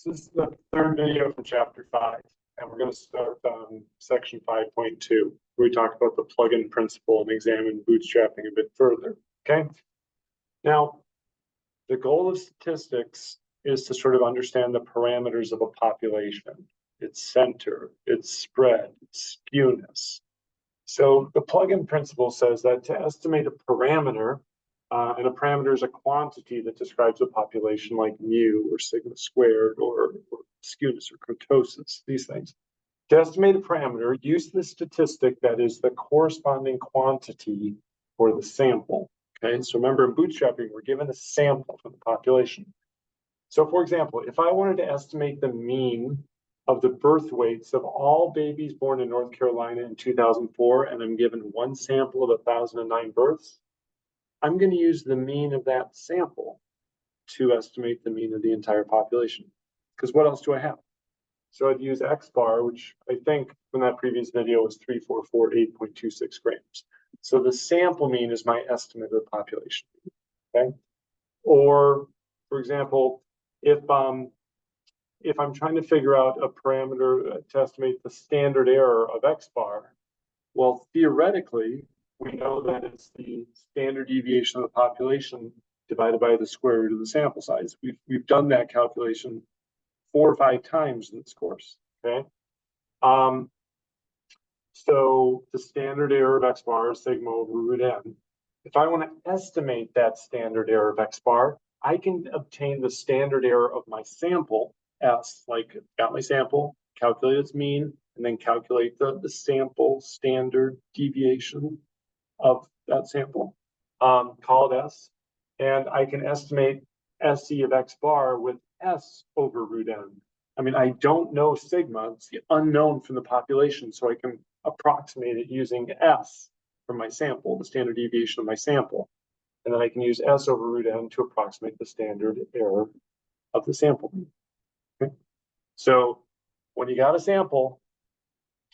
This is the third video from chapter 5, and we're going to start on section 5.2, where we talk about the plugin principle and examine bootstrapping a bit further. Okay. Now, the goal of statistics is to sort of understand the parameters of a population, its center, its spread, its skewness. So the plugin principle says that to estimate a parameter, and a parameter is a quantity that describes a population like mu or sigma squared or skewness or kurtosis, these things. To estimate a parameter, use the statistic that is the corresponding quantity for the sample. Okay, so remember in bootstrapping, we're given a sample for the population. So for example, if I wanted to estimate the mean of the birth weights of all babies born in North Carolina in 2004, and I'm given one sample of 1,009 births, I'm going to use the mean of that sample to estimate the mean of the entire population. Because what else do I have? So I'd use X bar, which I think from that previous video was 3448.26 grams. So the sample mean is my estimate of the population. Okay. Or, for example, if I'm trying to figure out a parameter to estimate the standard error of X bar, well, theoretically, we know that it's the standard deviation of the population divided by the square root of the sample size. We've done that calculation 4 or 5 times in this course. Okay. So the standard error of X bar is sigma over root n. If I want to estimate that standard error of X bar, I can obtain the standard error of my sample, S, like got my sample, calculate its mean, and then calculate the sample standard deviation of that sample, call it S, and I can estimate SE of X bar with S over root n. I mean, I don't know sigma, it's the unknown from the population, so I can approximate it using S for my sample, the standard deviation of my sample. And then I can use S over root n to approximate the standard error of the sample. Okay. So when you got a sample,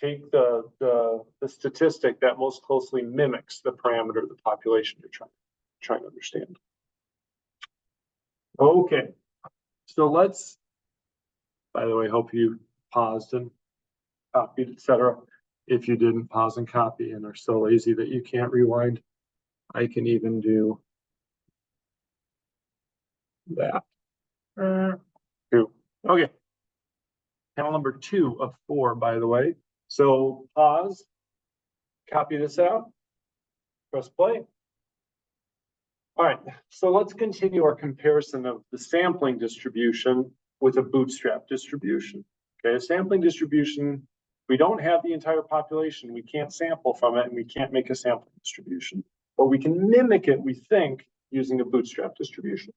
take the statistic that most closely mimics the parameter of the population you're trying to understand. Okay, so let's, by the way, hope you paused and copied, etc. If you didn't pause and copy and are so lazy that you can't rewind, I can even do that. Okay, panel number 2 of 4, by the way. So pause, copy this out, press play. All right, so let's continue our comparison of the sampling distribution with a bootstrap distribution. Okay, a sampling distribution, we don't have the entire population, we can't sample from it, and we can't make a sampling distribution. But we can mimic it, we think, using a bootstrap distribution.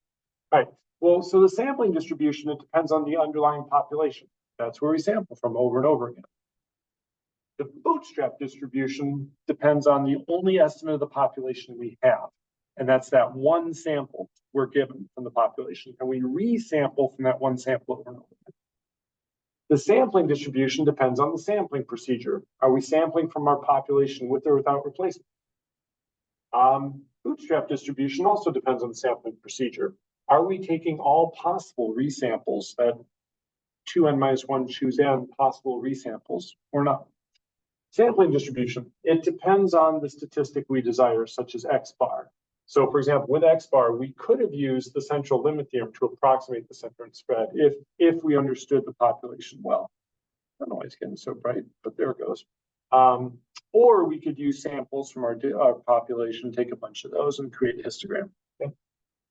All right, well, so the sampling distribution, it depends on the underlying population. That's where we sample from over and over again. The bootstrap distribution depends on the only estimate of the population we have. And that's that one sample we're given from the population. And we resample from that one sample over and over again. The sampling distribution depends on the sampling procedure. Are we sampling from our population with or without replacement? Bootstrap distribution also depends on the sampling procedure. Are we taking all possible resamples, that 2n minus 1 choose n possible resamples or not? Sampling distribution, it depends on the statistic we desire, such as X bar. So for example, with X bar, we could have used the central limit theorem to approximate the center and spread if we understood the population well. I don't know why it's getting so bright, but there it goes. Or we could use samples from our population, take a bunch of those and create a histogram. Okay.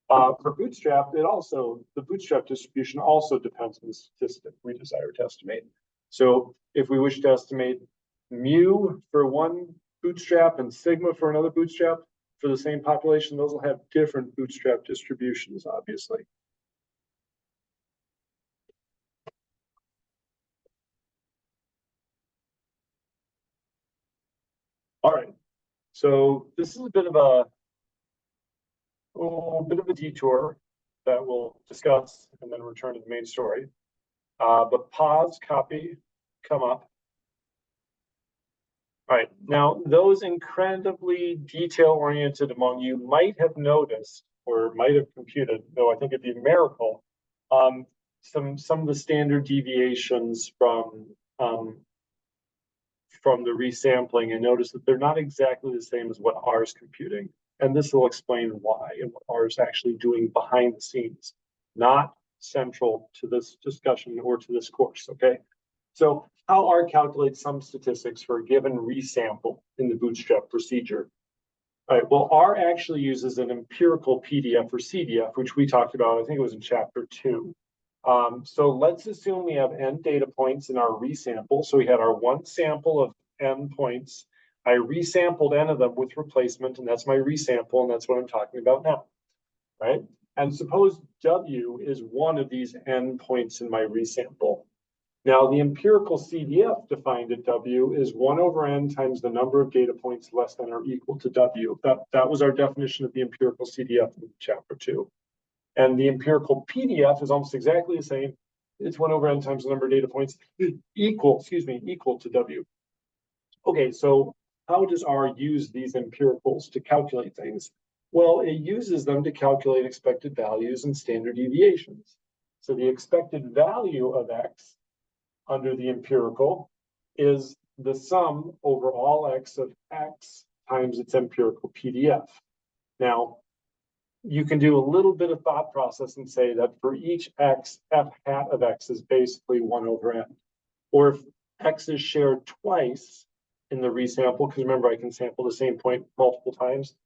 For bootstrap, the bootstrap distribution also depends on the statistic we desire to estimate. So if we wish to estimate mu for one bootstrap and sigma for another bootstrap for the same population, those will have different bootstrap distributions, obviously. All right, so this is a bit of a detour that we'll discuss and then return to the main story. But pause, copy, come up. All right, now those incredibly detail-oriented among you might have noticed or might have computed, though I think it'd be a miracle, some of the standard deviations from the resampling and notice that they're not exactly the same as what R is computing. And this will explain why and what R is actually doing behind the scenes, not central to this discussion or to this course, okay? So how R calculates some statistics for a given resample in the bootstrap procedure. All right, well, R actually uses an empirical PDF or CDF, which we talked about, I think it was in chapter 2. So let's assume we have n data points in our resample. So we had our one sample of n points. I resampled n of them with replacement, and that's my resample, and that's what I'm talking about now, right? And suppose W is one of these n points in my resample. Now, the empirical CDF defined at W is 1 over n times the number of data points less than or equal to W. That was our definition of the empirical CDF in chapter 2. And the empirical PDF is almost exactly the same. It's 1 over n times the number of data points equal to W. Okay, so how does R use these empiricals to calculate things? Well, it uses them to calculate expected values and standard deviations. So the expected value of X under the empirical is the sum over all X of X times its empirical PDF. Now, you can do a little bit of thought process and say that for each X, F hat of X is basically 1 over n. Or if X is shared twice in the resample, because remember I can sample the same point multiple times,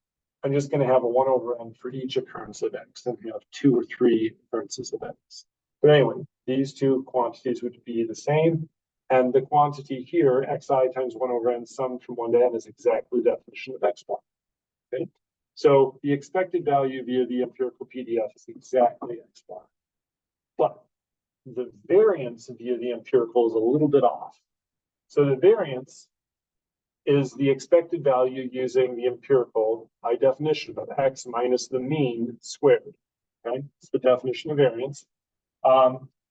I'm just going to have a 1 over n for each occurrence of X, and we have 2 or 3 occurrences of X. But anyway, these two quantities would be the same. And the quantity here, xi times 1 over n summed from 1 to n, is exactly the definition of x1. Okay? So the expected value via the empirical PDF is exactly x1. But the variance via the empirical is a little bit off. So the variance is the expected value using the empirical by definition of x minus the mean squared. Okay? It's the definition of variance.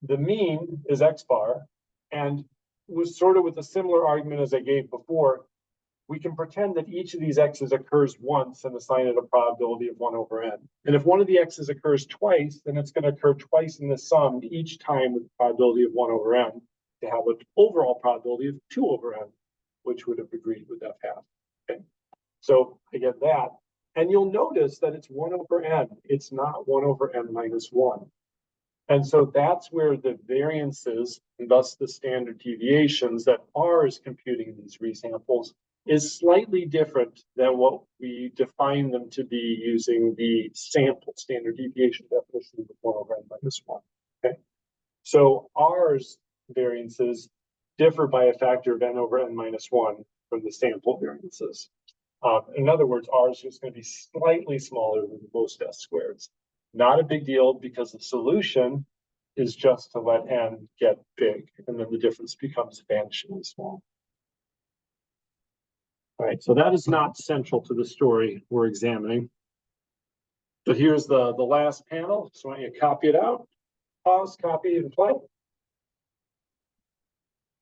The mean is x bar, and was sort of with a similar argument as I gave before, we can pretend that each of these x's occurs once and assign it a probability of 1 over n. And if one of the x's occurs twice, then it's going to occur twice in the sum each time with the probability of 1 over n to have an overall probability of 2 over n, which would have agreed with f hat. Okay, so I get that. And you'll notice that it's 1 over n. It's not 1 over n minus 1. And so that's where the variances, and thus the standard deviations that R is computing in these resamples, is slightly different than what we define them to be using the sample standard deviation definition of 1 over n minus 1. Okay, so R's variances differ by a factor of n over n minus 1 from the sample variances. In other words, R is just going to be slightly smaller than most S squareds. Not a big deal because the solution is just to let n get big, and then the difference becomes vanishingly small. All right, so that is not central to the story we're examining. But here's the last panel. So why don't you copy it out, pause, copy, and play. All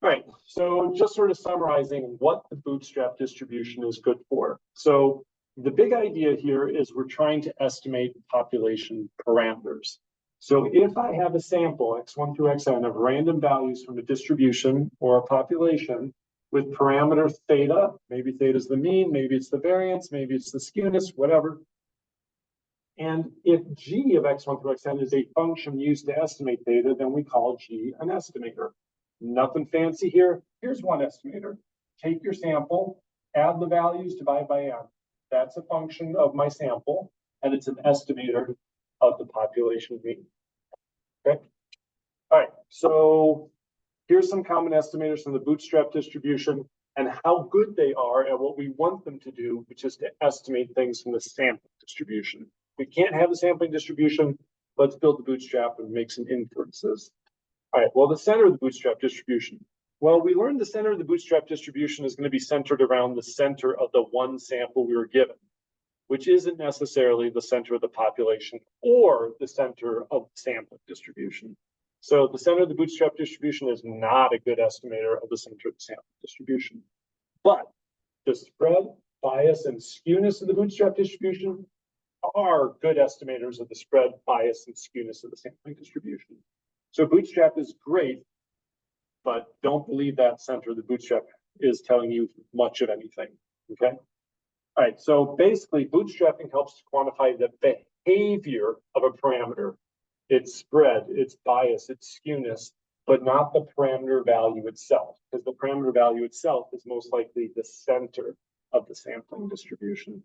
right, so just sort of summarizing what the bootstrap distribution is good for. So the big idea here is we're trying to estimate population parameters. So if I have a sample, x1 through xn, of random values from a distribution or a population with parameter theta, maybe theta is the mean, maybe it's the variance, maybe it's the skewness, whatever. And if g of x1 through xn is a function used to estimate theta, then we call g an estimator. Nothing fancy here. Here's one estimator. Take your sample, add the values, divide by n. That's a function of my sample, and it's an estimator of the population mean. Okay. All right. So here's some common estimators from the bootstrap distribution and how good they are at what we want them to do, which is to estimate things from the sampling distribution. We can't have the sampling distribution. Let's build the bootstrap and make some inferences. All right. Well, the center of the bootstrap distribution. Well, we learned the center of the bootstrap distribution is going to be centered around the center of the one sample we were given, which isn't necessarily the center of the population or the center of the sampling distribution. So the center of the bootstrap distribution is not a good estimator of the center of the sampling distribution. But the spread, bias, and skewness of the bootstrap distribution are good estimators of the spread, bias, and skewness of the sampling distribution. So bootstrap is great, but don't believe that center of the bootstrap is telling you much of anything, okay? All right, so basically bootstrapping helps to quantify the behavior of a parameter, its spread, its bias, its skewness, but not the parameter value itself, because the parameter value itself is most likely the center of the sampling distribution.